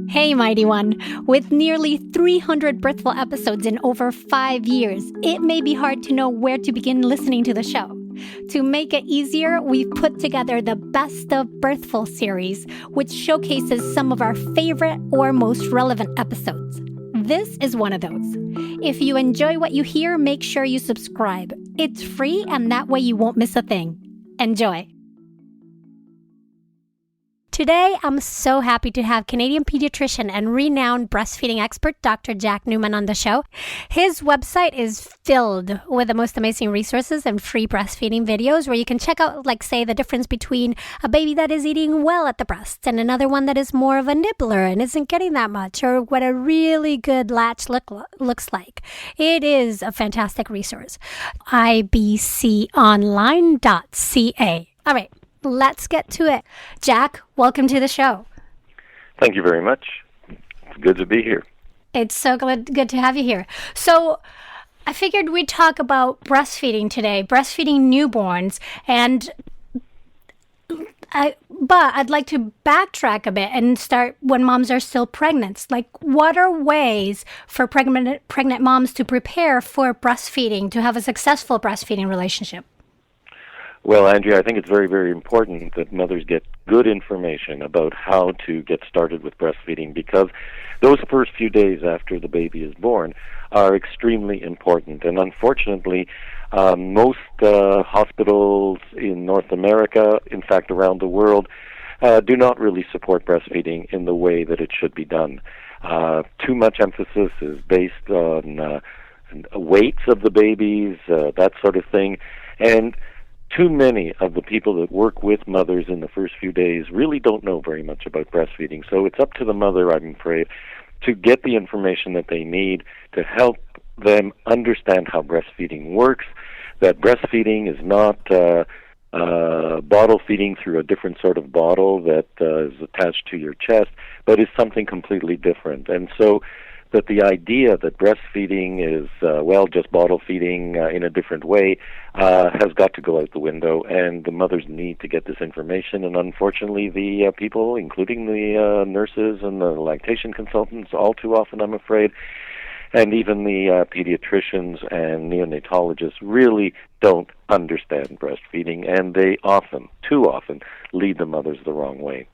Hey, Mighty One. With nearly 300 Birthful episodes in over 5 years, it may be hard to know where to begin listening to the show. To make it easier, we've put together the Best of Birthful series, which showcases some of our favorite or most relevant episodes. This is one of those. If you enjoy what you hear, make sure you subscribe. It's free, and that way you won't miss a thing. Enjoy. Today, I'm so happy to have Canadian pediatrician and renowned breastfeeding expert, Dr. Jack Newman, on the show. His website is filled with the most amazing resources and free breastfeeding videos where you can check out, say, the difference between a baby that is eating well at the breast and another one that is more of a nibbler and isn't getting that much, or what a really good latch looks like. It is a fantastic resource. ibconline.ca. All right. Let's get to it. Jack, welcome to the show. Thank you very much. It's good to be here. It's so good to have you here. So I figured we'd talk about breastfeeding today, breastfeeding newborns, but I'd like to backtrack a bit and start when moms are still pregnant. What are ways for pregnant moms to prepare for breastfeeding, to have a successful breastfeeding relationship? Well, Andrea, I think it's very, very important that mothers get good information about how to get started with breastfeeding, because those first few days after the baby is born are extremely important. And unfortunately, most hospitals in North America, in fact around the world, do not really support breastfeeding in the way that it should be done. Too much emphasis is based on weights of the babies, that sort of thing. And too many of the people that work with mothers in the first few days really don't know very much about breastfeeding. So it's up to the mother, I'm afraid, to get the information that they need to help them understand how breastfeeding works, that breastfeeding is not bottle feeding through a different sort of bottle that is attached to your chest, but is something completely different. And so that the idea that breastfeeding is, just bottle feeding in a different way has got to go out the window, and the mothers need to get this information. And unfortunately, the people, including the nurses and the lactation consultants, all too often, I'm afraid, and even the pediatricians and neonatologists really don't understand breastfeeding, and they too often, lead the mothers the wrong way.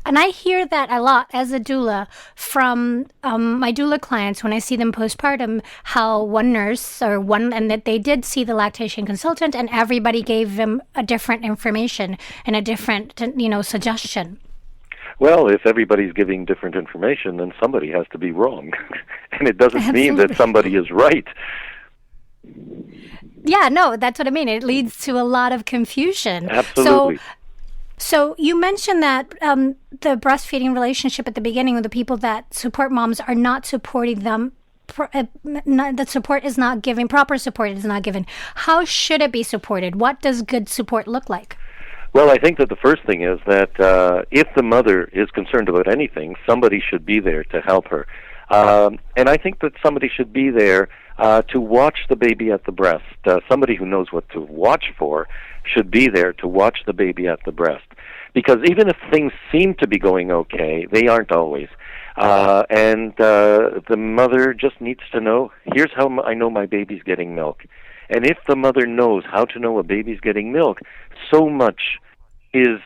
And I hear that a lot as a doula from my doula clients when I see them postpartum, how one nurse and that they did see the lactation consultant and everybody gave them a different information and a different, suggestion. Well, if everybody's giving different information, then somebody has to be wrong. And it doesn't mean that somebody is right. Yeah, no, that's what I mean. It leads to a lot of confusion. Absolutely. So you mentioned that the breastfeeding relationship at the beginning with the people that support moms are not supporting them, that support is not given, proper support is not given. How should it be supported? What does good support look like? Well, I think that the first thing is that if the mother is concerned about anything, somebody should be there to help her. And I think that somebody should be there to watch the baby at the breast. Somebody who knows what to watch for should be there to watch the baby at the breast. Because even if things seem to be going okay, they aren't always. And the mother just needs to know, here's how I know my baby's getting milk. And if the mother knows how to know a baby's getting milk, so much is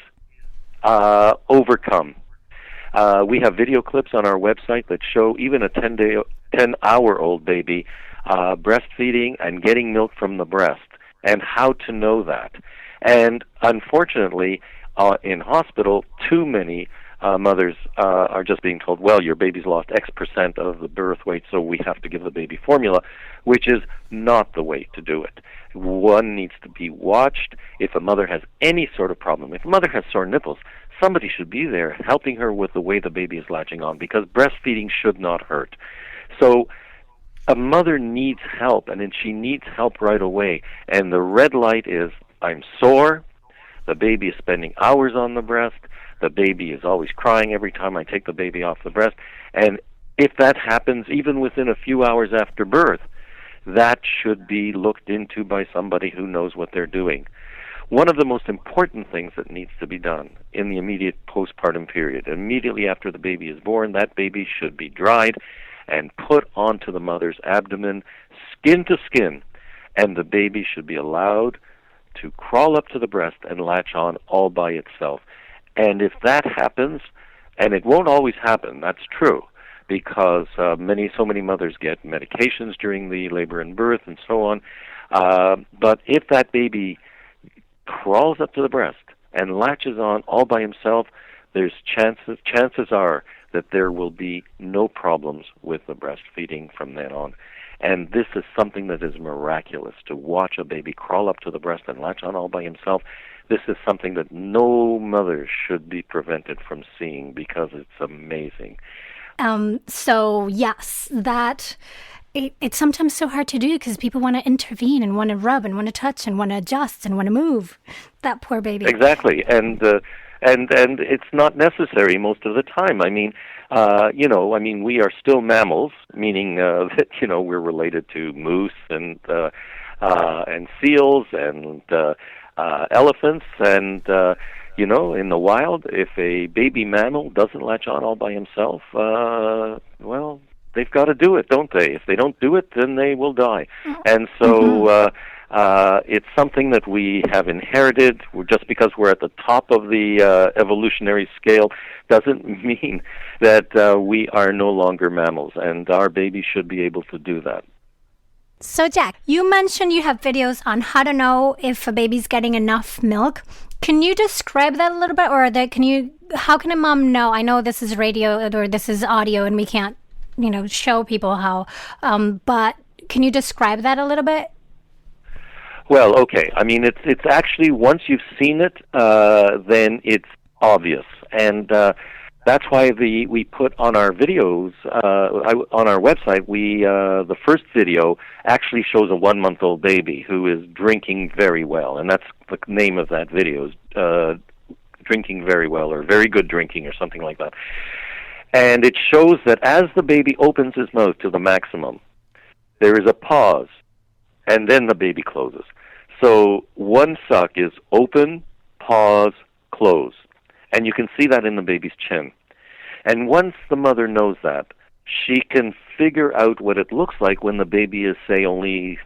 overcome. We have video clips on our website that show even a 10-hour-old baby breastfeeding and getting milk from the breast, and how to know that. And unfortunately, in hospital, too many mothers are just being told, well, your baby's lost X percent of the birth weight, so we have to give the baby formula, which is not the way to do it. One needs to be watched. If a mother has any sort of problem, if a mother has sore nipples, somebody should be there helping her with the way the baby is latching on, because breastfeeding should not hurt. So a mother needs help, and then she needs help right away. And the red light is, I'm sore, the baby is spending hours on the breast, the baby is always crying every time I take the baby off the breast. And if that happens even within a few hours after birth, that should be looked into by somebody who knows what they're doing. one of the most important things that needs to be done in the immediate postpartum period, immediately after the baby is born, that baby should be dried and put onto the mother's abdomen, skin to skin, and the baby should be allowed to crawl up to the breast and latch on all by itself. And if that happens, and it won't always happen, that's true, because so many mothers get medications during the labor and birth and so on. But if that baby crawls up to the breast and latches on all by himself, there's chances are that there will be no problems with the breastfeeding from then on. And this is something that is miraculous, to watch a baby crawl up to the breast and latch on all by himself. This is something that no mother should be prevented from seeing, because it's amazing. So yes, it's sometimes so hard to do because people want to intervene and want to rub and want to touch and want to adjust and want to move that poor baby. Exactly, and it's not necessary most of the time. I mean, we are still mammals, meaning that we're related to moose and seals and elephants, and in the wild, if a baby mammal doesn't latch on all by himself, well, they've got to do it, don't they? If they don't do it, then they will die. And so it's something that we have inherited. Just because we're at the top of the evolutionary scale doesn't mean that we are no longer mammals, and our baby should be able to do that. So, Jack, you mentioned you have videos on how to know if a baby's getting enough milk. Can you describe that a little bit, or how can a mom know? I know this is radio or this is audio, and we can't, show people how. But can you describe that a little bit? Well, okay. I mean, it's actually, once you've seen it, then it's obvious, and that's why we put on our videos on our website. The first video actually shows a 1-month-old baby who is drinking very well, and that's the name of that video, is drinking very well, or very good drinking, or something like that. And it shows that as the baby opens his mouth to the maximum, there is a pause, and then the baby closes. So one suck is open, pause, close. And you can see that in the baby's chin. And once the mother knows that, she can figure out what it looks like when the baby is, say, only,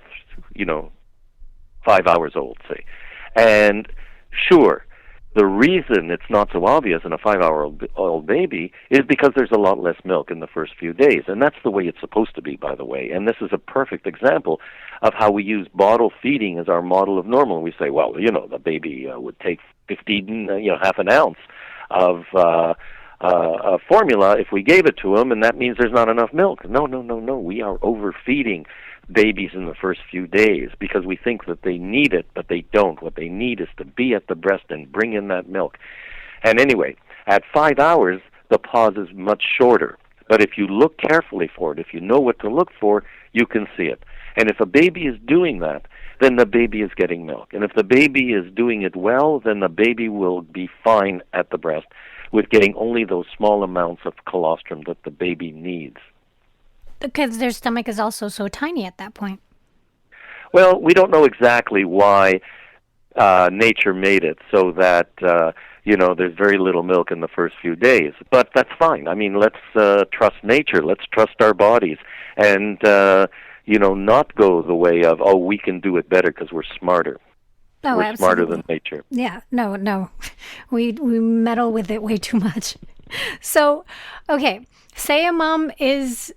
5 hours old, say. And sure, the reason it's not so obvious in a 5-hour-old baby is because there's a lot less milk in the first few days. And that's the way it's supposed to be, by the way. And this is a perfect example of how we use bottle feeding as our model of normal. We say, well, the baby would take 15, half an ounce of formula if we gave it to him, and that means there's not enough milk. No. We are overfeeding babies in the first few days because we think that they need it, but they don't. What they need is to be at the breast and bring in that milk. And anyway, at 5 hours, the pause is much shorter. But if you look carefully for it, if you know what to look for, you can see it. And if a baby is doing that, then the baby is getting milk. And if the baby is doing it well, then the baby will be fine at the breast with getting only those small amounts of colostrum that the baby needs. Because their stomach is also so tiny at that point. Well, we don't know exactly why nature made it so that, there's very little milk in the first few days. But that's fine. I mean, let's trust nature. Let's trust our bodies. And, not go the way of, we can do it better because we're smarter. Oh, we're absolutely. Smarter than nature. Yeah, no. We meddle with it way too much. So, okay, say a mom is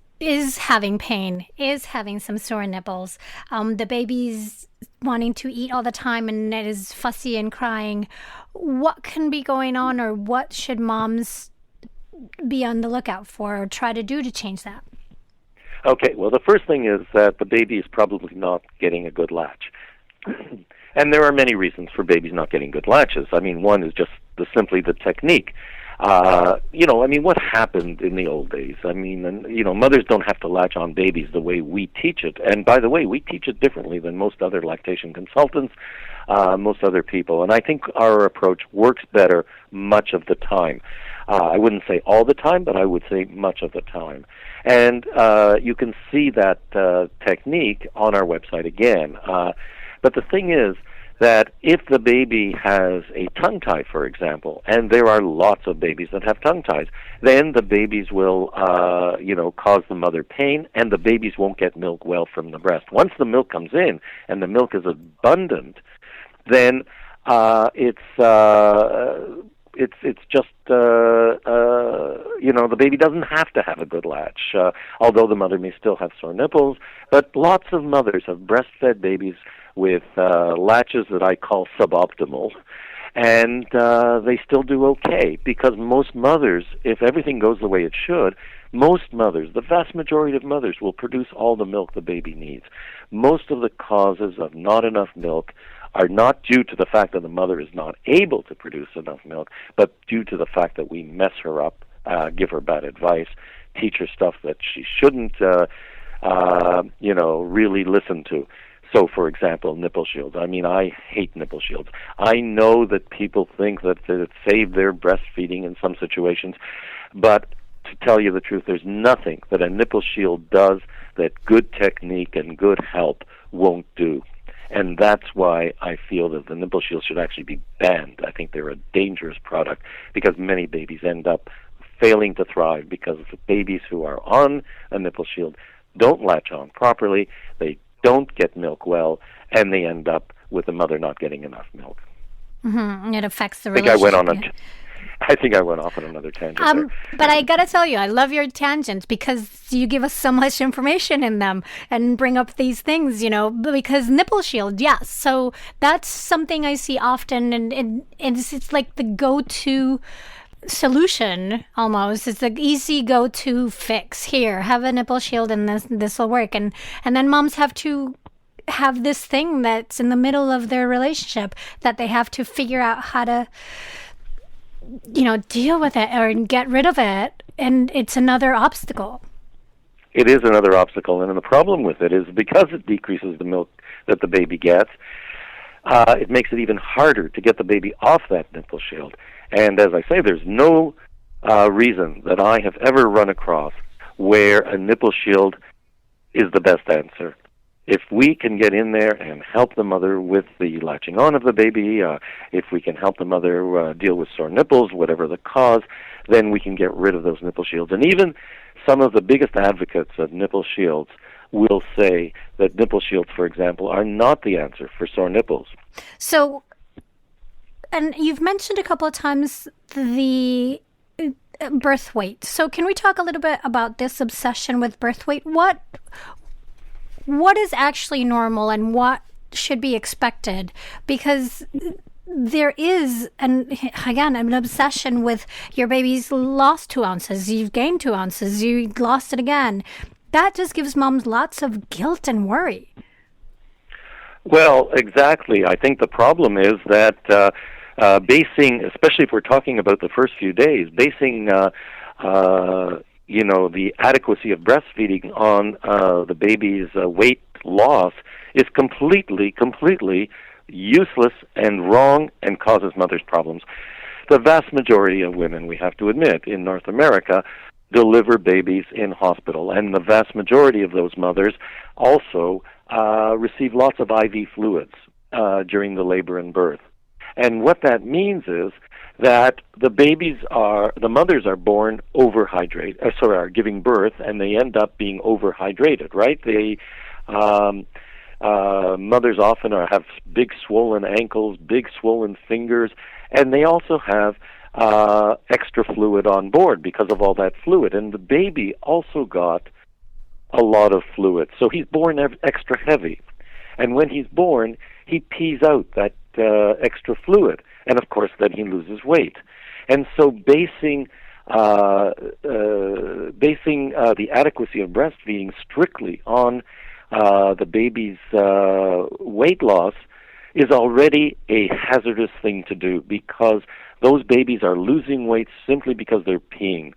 having pain, is having some sore nipples, the baby's wanting to eat all the time and it is fussy and crying. What can be going on, or what should moms be on the lookout for or try to do to change that? Okay, well, the first thing is that the baby is probably not getting a good latch. And there are many reasons for babies not getting good latches. I mean, one is just simply the technique. What happened in the old days? I mean, mothers don't have to latch on babies the way we teach it. And by the way, we teach it differently than most other lactation consultants, most other people. And I think our approach works better much of the time. I wouldn't say all the time, but I would say much of the time. And you can see that technique on our website again. But the thing is that if the baby has a tongue tie, for example, and there are lots of babies that have tongue ties, then the babies will, cause the mother pain, and the babies won't get milk well from the breast. Once the milk comes in and the milk is abundant, then it's just the baby doesn't have to have a good latch, although the mother may still have sore nipples. But lots of mothers have breastfed babies with latches that I call suboptimal, and they still do okay, because most mothers, if everything goes the way it should, most mothers, the vast majority of mothers, will produce all the milk the baby needs. Most of the causes of not enough milk are not due to the fact that the mother is not able to produce enough milk, but due to the fact that we mess her up, give her bad advice, teach her stuff that she shouldn't, really listen to. So, for example, nipple shields. I mean, I hate nipple shields. I know that people think that it saved their breastfeeding in some situations, but to tell you the truth, there's nothing that a nipple shield does that good technique and good help won't do. And that's why I feel that the nipple shields should actually be banned. I think they're a dangerous product because many babies end up failing to thrive because the babies who are on a nipple shield don't latch on properly, they don't get milk well, and they end up with the mother not getting enough milk. Mm-hmm. It affects the relationship. I think I went off on another tangent there. But I gotta tell you, I love your tangents because you give us so much information in them and bring up these things, because nipple shield, yes. So that's something I see often, and it's like the go-to solution almost. It's the easy go-to fix. Here, have a nipple shield and this will work. And then moms have to have this thing that's in the middle of their relationship that they have to figure out how to deal with it or get rid of it, and it's another obstacle. It is another obstacle, and the problem with it is because it decreases the milk that the baby gets, it makes it even harder to get the baby off that nipple shield. And as I say, there's no reason that I have ever run across where a nipple shield is the best answer. If we can get in there and help the mother with the latching on of the baby, if we can help the mother deal with sore nipples, whatever the cause, then we can get rid of those nipple shields. And even some of the biggest advocates of nipple shields will say that nipple shields, for example, are not the answer for sore nipples. So, and you've mentioned a couple of times the birth weight. So can we talk a little bit about this obsession with birth weight? What is actually normal and what should be expected? Because there is, an obsession with your baby's lost 2 ounces, you've gained 2 ounces, you lost it again. That just gives moms lots of guilt and worry. Well, exactly. I think the problem is that basing, especially if we're talking about the first few days, basing the adequacy of breastfeeding on the baby's weight loss is completely useless and wrong and causes mothers problems. The vast majority of women, we have to admit, in North America deliver babies in hospital, and the vast majority of those mothers also receive lots of IV fluids during the labor and birth. And what that means is that the mothers are born are giving birth, and they end up being overhydrated, right? Mothers often have big swollen ankles, big swollen fingers, and they also have extra fluid on board because of all that fluid. And the baby also got a lot of fluid, so he's born extra heavy. And when he's born, he pees out that extra fluid, and of course then he loses weight. And so basing the adequacy of breastfeeding strictly on the baby's weight loss is already a hazardous thing to do, because those babies are losing weight simply because they're peeing.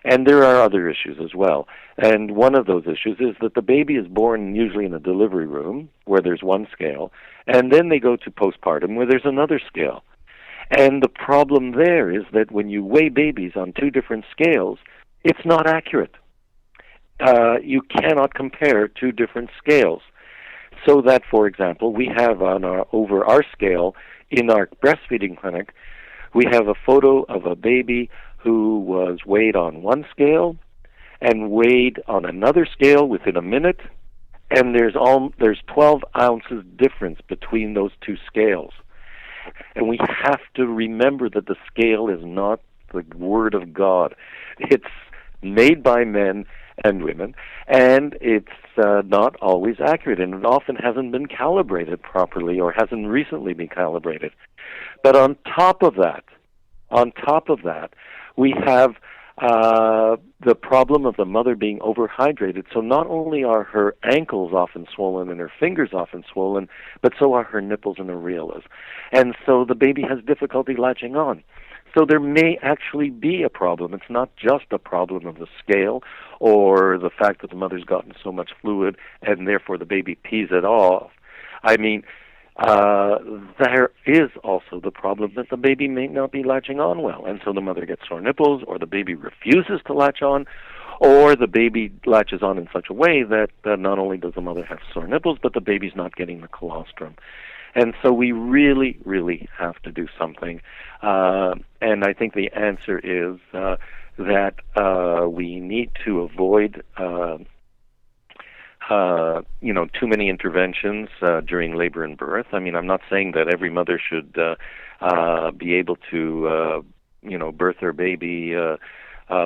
And there are other issues as well. And one of those issues is that the baby is born usually in a delivery room where there's one scale, and then they go to postpartum where there's another scale. And the problem there is that when you weigh babies on 2 different scales, it's not accurate. You cannot compare 2 different scales. So that, for example, we have over our scale in our breastfeeding clinic, we have a photo of a baby who was weighed on one scale and weighed on another scale within a minute, and there's 12 ounces difference between those two scales. And we have to remember that the scale is not the word of God. It's made by men and women, and it's not always accurate, and it often hasn't been calibrated properly or hasn't recently been calibrated. But on top of that, we have the problem of the mother being overhydrated. So not only are her ankles often swollen and her fingers often swollen, but so are her nipples and areolas. And so the baby has difficulty latching on. So there may actually be a problem. It's not just a problem of the scale or the fact that the mother's gotten so much fluid and therefore the baby pees it off. I mean, there is also the problem that the baby may not be latching on well, and so the mother gets sore nipples, or the baby refuses to latch on, or the baby latches on in such a way that not only does the mother have sore nipples, but the baby's not getting the colostrum. And so we really, really have to do something. And I think the answer is that we need to avoid too many interventions during labor and birth. I mean, I'm not saying that every mother should be able to, birth their baby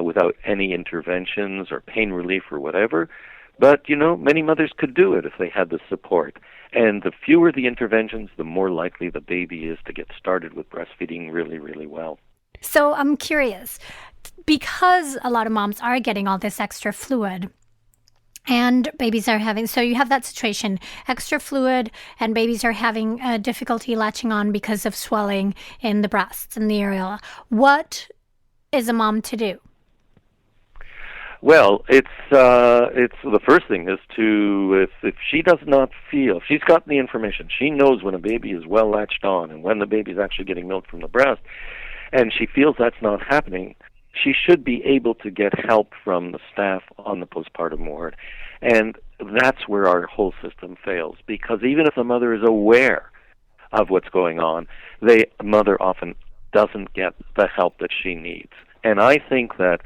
without any interventions or pain relief or whatever. But, many mothers could do it if they had the support. And the fewer the interventions, the more likely the baby is to get started with breastfeeding really, really well. So I'm curious, because a lot of moms are getting all this extra fluid, and babies are having, so you have that situation, extra fluid, and babies are having difficulty latching on because of swelling in the breasts and the areola. What is a mom to do? Well, it's the first thing is to, if she does not feel, if she's got the information, she knows when a baby is well latched on and when the baby is actually getting milk from the breast, and she feels that's not happening, she should be able to get help from the staff on the postpartum ward. And that's where our whole system fails, because even if the mother is aware of what's going on, the mother often doesn't get the help that she needs. And I think that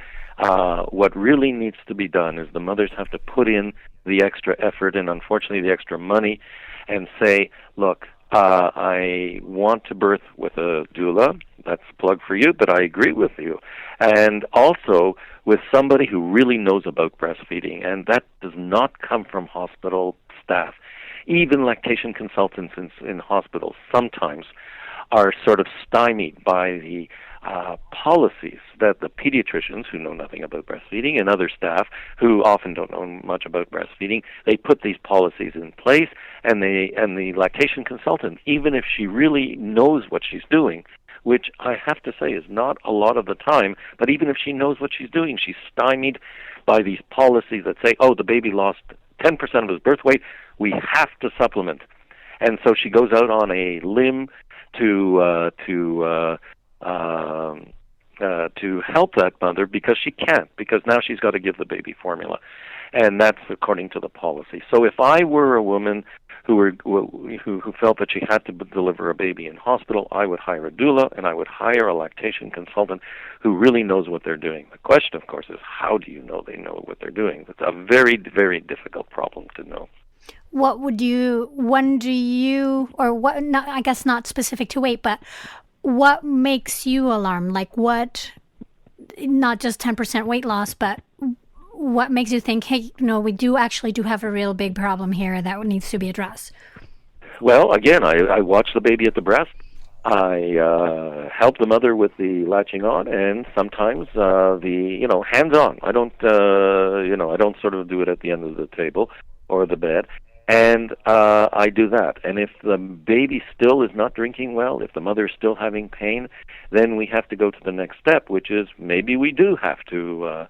what really needs to be done is the mothers have to put in the extra effort and, unfortunately, the extra money and say, look, I want to birth with a doula. That's a plug for you, but I agree with you. And also with somebody who really knows about breastfeeding, and that does not come from hospital staff. Even lactation consultants in hospitals sometimes are sort of stymied by the policies that the pediatricians, who know nothing about breastfeeding, and other staff who often don't know much about breastfeeding, they put these policies in place, and the lactation consultant, even if she really knows what she's doing, which I have to say is not a lot of the time, but even if she knows what she's doing, she's stymied by these policies that say, oh, the baby lost 10% of his birth weight, we have to supplement. And so she goes out on a limb to help that mother, because she can't, because now she's got to give the baby formula, and that's according to the policy. So if I were a woman who felt that she had to deliver a baby in hospital, I would hire a doula and I would hire a lactation consultant who really knows what they're doing. The question, of course, is how do you know they know what they're doing? It's a very, very difficult problem to know. What, not, I guess not specific to weight, but what makes you alarmed? Like what, not just 10% weight loss, but what makes you think, hey, we do have a real big problem here that needs to be addressed? Well, again, I watch the baby at the breast. I help the mother with the latching on, and sometimes the hands-on. I don't I don't sort of do it at the end of the table or the bed. And I do that. And if the baby still is not drinking well, if the mother is still having pain, then we have to go to the next step, which is maybe we do have to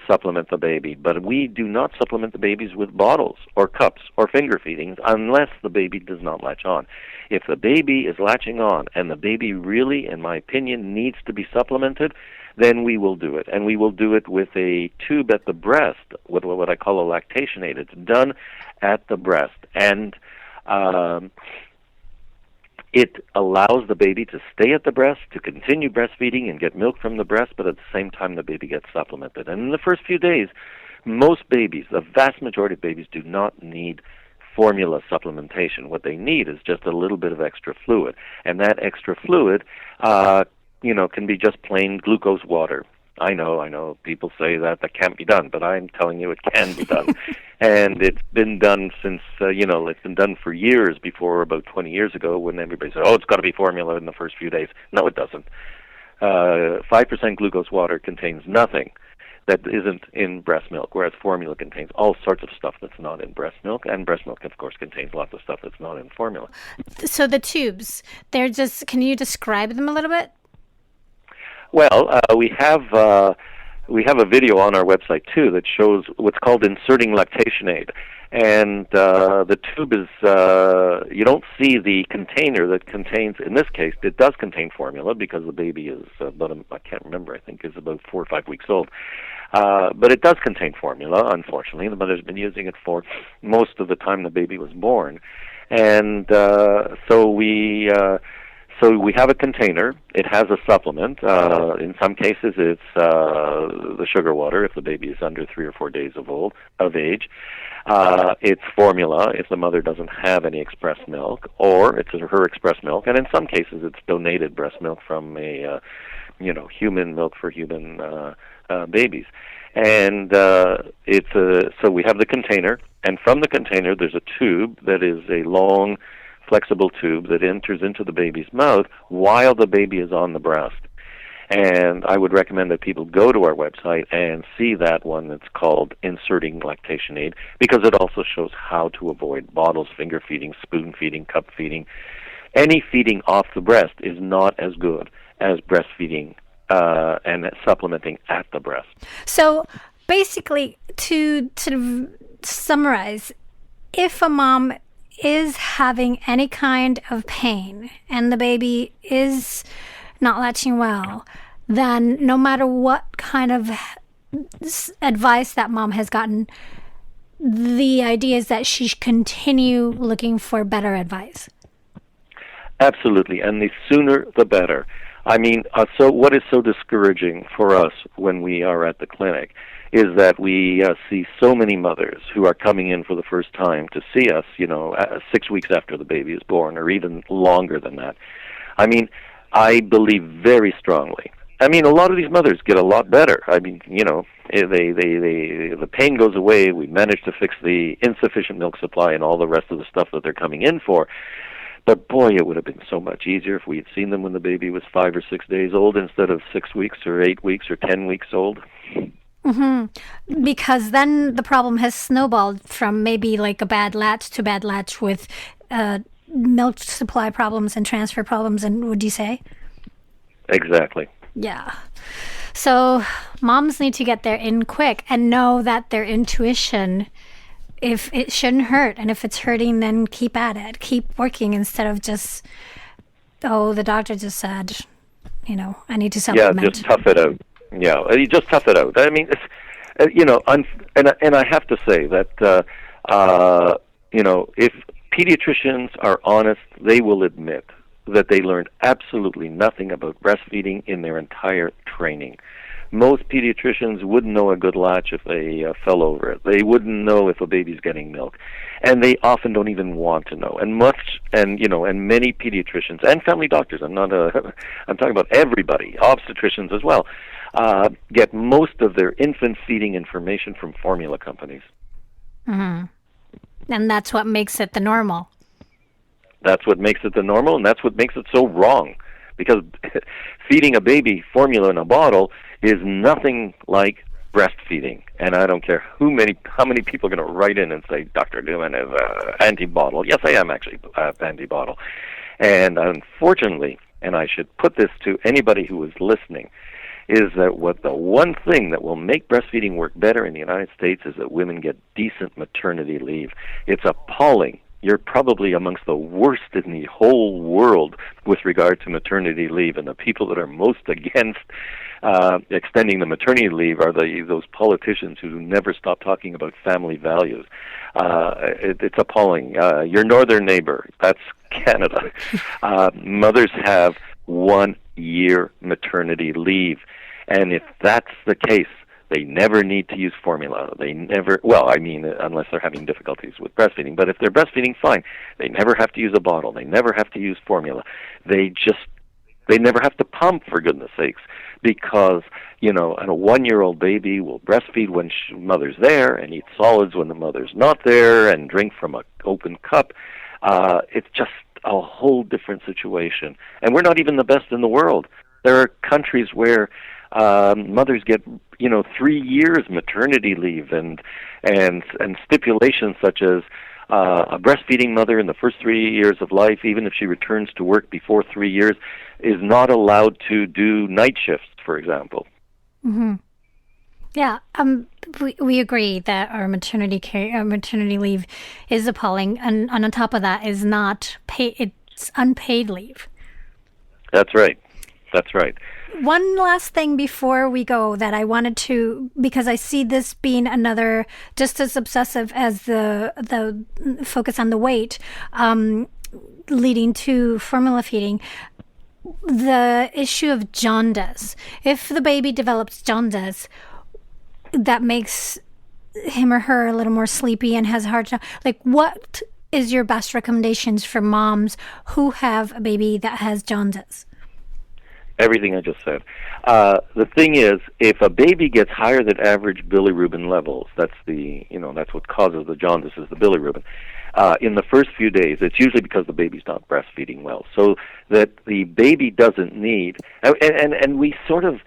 supplement the baby. But we do not supplement the babies with bottles or cups or finger feedings unless the baby does not latch on. If the baby is latching on and the baby really, in my opinion, needs to be supplemented, then we will do it. And we will do it with a tube at the breast, with what I call a lactation aid. It's done at the breast. And It allows the baby to stay at the breast, to continue breastfeeding and get milk from the breast, but at the same time the baby gets supplemented. And in the first few days, most babies, the vast majority of babies, do not need formula supplementation. What they need is just a little bit of extra fluid. And that extra fluid, can be just plain glucose water. I know, people say that can't be done, but I'm telling you it can be done. And it's been done since, it's been done for years before, about 20 years ago, when everybody said, it's got to be formula in the first few days. No, it doesn't. 5% glucose water contains nothing that isn't in breast milk, whereas formula contains all sorts of stuff that's not in breast milk, and breast milk, of course, contains lots of stuff that's not in formula. So the tubes, can you describe them a little bit? Well, we have a video on our website too that shows what's called inserting lactation aid, and the tube is you don't see the container that contains. In this case, it does contain formula because the baby is I can't remember. I think is about 4 or 5 weeks old, but it does contain formula. Unfortunately, the mother's been using it for most of the time the baby was born, and so we have a container. It has a supplement. In some cases, it's the sugar water if the baby is under 3 or 4 days of age. It's formula if the mother doesn't have any express milk, or it's her express milk. And in some cases, it's donated breast milk from a human milk for human babies. And so we have the container, and from the container, there's a tube that is a long, flexible tube that enters into the baby's mouth while the baby is on the breast. And I would recommend that people go to our website and see that one that's called Inserting Lactation Aid, because it also shows how to avoid bottles, finger feeding, spoon feeding, cup feeding. Any feeding off the breast is not as good as breastfeeding and supplementing at the breast. So basically, to sort of summarize, if a mom is having any kind of pain and the baby is not latching well, then no matter what kind of advice that mom has gotten, the idea is that she should continue looking for better advice. Absolutely, and the sooner the better. I mean, so what is so discouraging for us when we are at the clinic is that we see so many mothers who are coming in for the first time to see us, 6 weeks after the baby is born, or even longer than that. I mean, I believe very strongly. I mean, a lot of these mothers get a lot better. I mean, the pain goes away. We manage to fix the insufficient milk supply and all the rest of the stuff that they're coming in for. But boy, it would have been so much easier if we had seen them when the baby was 5 or 6 days old instead of 6 weeks or 8 weeks or 10 weeks old. Mm-hmm. Because then the problem has snowballed from maybe like a bad latch to bad latch with milk supply problems and transfer problems, and would you say? Exactly. Yeah. So moms need to get there in quick and know that their intuition, if it shouldn't hurt, and if it's hurting, then keep at it. Keep working instead of just, the doctor just said, I need to supplement. Yeah, just tough it out. Yeah, you just tough it out. I mean, it's, and I have to say that, if pediatricians are honest, they will admit that they learned absolutely nothing about breastfeeding in their entire training. Most pediatricians wouldn't know a good latch if they fell over it. They wouldn't know if a baby's getting milk, and they often don't even want to know. And many pediatricians and family doctors. I'm talking about everybody, obstetricians as well, get most of their infant feeding information from formula companies. Mm-hmm. And that's what makes it the normal. That's what makes it the normal, and that's what makes it so wrong. Because feeding a baby formula in a bottle is nothing like breastfeeding. And I don't care how many people are going to write in and say, Dr. Newman is anti-bottle. Yes, I am actually anti-bottle. And unfortunately, and I should put this to anybody who is listening, is that the one thing that will make breastfeeding work better in the United States is that women get decent maternity leave. It's appalling. You're probably amongst the worst in the whole world with regard to maternity leave, and the people that are most against extending the maternity leave are those politicians who never stop talking about family values. It's appalling. Your northern neighbor, that's Canada. Mothers have 1 year maternity leave. And if that's the case, they never need to use formula. They never, unless they're having difficulties with breastfeeding. But if they're breastfeeding, fine. They never have to use a bottle. They never have to use formula. They never have to pump, for goodness sakes, because, a 1-year-old baby will breastfeed when mother's there and eat solids when the mother's not there and drink from an open cup. It's just a whole different situation. And we're not even the best in the world. There are countries where mothers get 3 years maternity leave and stipulations such as a breastfeeding mother in the first 3 years of life, even if she returns to work before 3 years, is not allowed to do night shifts, for example. Mm-hmm. Yeah, we agree that our maternity leave is appalling, and on top of that is not paid; it's unpaid leave. That's right. One last thing before we go that I wanted to, because I see this being another just as obsessive as the focus on the weight, leading to formula feeding, the issue of jaundice. If the baby develops jaundice, that makes him or her a little more sleepy and has a hard time. Like, what is your best recommendations for moms who have a baby that has jaundice? Everything I just said. The thing is, if a baby gets higher than average bilirubin levels, that's what causes the jaundice is the bilirubin. In the first few days, it's usually because the baby's not breastfeeding well. So that the baby doesn't need, and we sort of,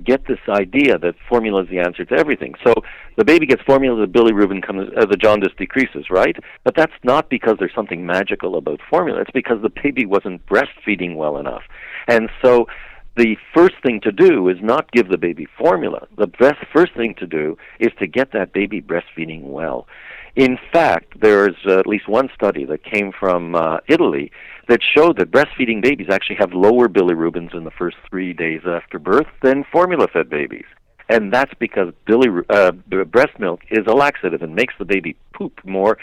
get this idea that formula is the answer to everything. So the baby gets formula, the bilirubin comes, the jaundice decreases, right? But that's not because there's something magical about formula. It's because the baby wasn't breastfeeding well enough. And so the first thing to do is not give the baby formula. The first thing to do is to get that baby breastfeeding well. In fact, there's at least one study that came from Italy that showed that breastfeeding babies actually have lower bilirubins in the first 3 days after birth than formula-fed babies. And that's because breast milk is a laxative and makes the baby poop more,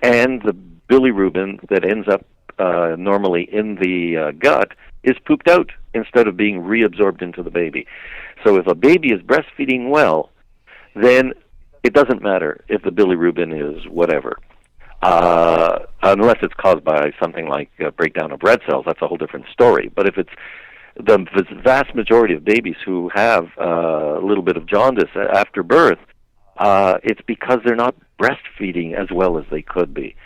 and the bilirubin that ends up normally in the gut is pooped out instead of being reabsorbed into the baby. So if a baby is breastfeeding well, then it doesn't matter if the bilirubin is whatever, unless it's caused by something like breakdown of red cells. That's a whole different story. But if it's the vast majority of babies who have a little bit of jaundice after birth, it's because they're not breastfeeding as well as they could be.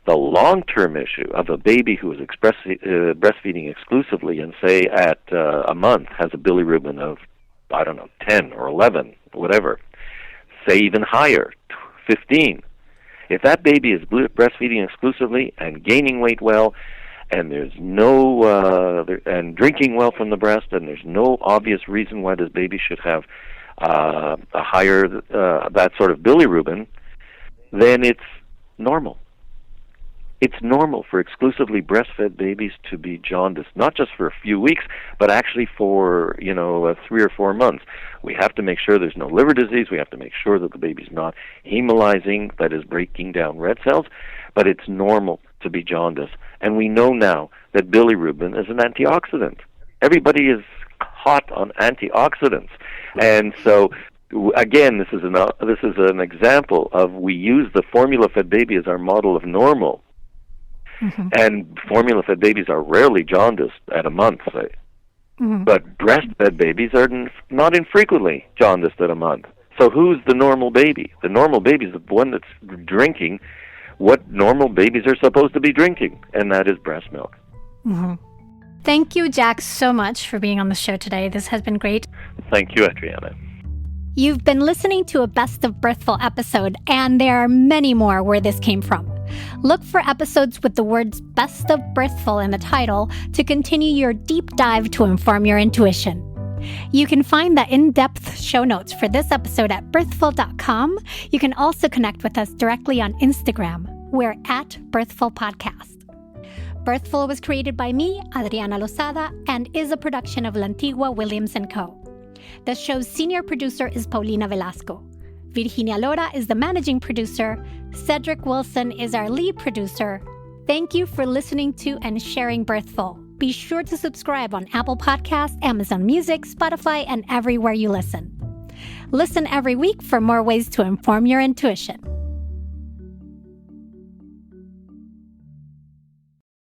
The long-term issue of a baby who is breastfeeding exclusively and, say, at a month has a bilirubin of, 10 or 11, whatever, say even higher, 15. If that baby is breastfeeding exclusively and gaining weight well, and there's and drinking well from the breast, and there's no obvious reason why this baby should have a higher, that sort of bilirubin, then it's normal. It's normal for exclusively breastfed babies to be jaundiced, not just for a few weeks, but actually for, 3 or 4 months. We have to make sure there's no liver disease. We have to make sure that the baby's not hemolyzing, that is breaking down red cells, but it's normal to be jaundiced. And we know now that bilirubin is an antioxidant. Everybody is hot on antioxidants. And so, again, this is an example of we use the formula-fed baby as our model of normal. Mm-hmm. And formula-fed babies are rarely jaundiced at a month, say. Mm-hmm. But breastfed babies are not infrequently jaundiced at a month. So who's the normal baby? The normal baby is the one that's drinking what normal babies are supposed to be drinking, and that is breast milk. Mm-hmm. Thank you, Jack, so much for being on the show today. This has been great. Thank you, Adriana. You've been listening to a Best of Birthful episode, and there are many more where this came from. Look for episodes with the words Best of Birthful in the title to continue your deep dive to inform your intuition. You can find the in-depth show notes for this episode at birthful.com. You can also connect with us directly on Instagram. We're at Birthful Podcast. Birthful was created by me, Adriana Lozada, and is a production of Lantigua, Williams & Co. The show's senior producer is Paulina Velasco. Virginia Lora is the managing producer. Cedric Wilson is our lead producer. Thank you for listening to and sharing Birthful. Be sure to subscribe on Apple Podcasts, Amazon Music, Spotify, and everywhere you listen. Listen every week for more ways to inform your intuition.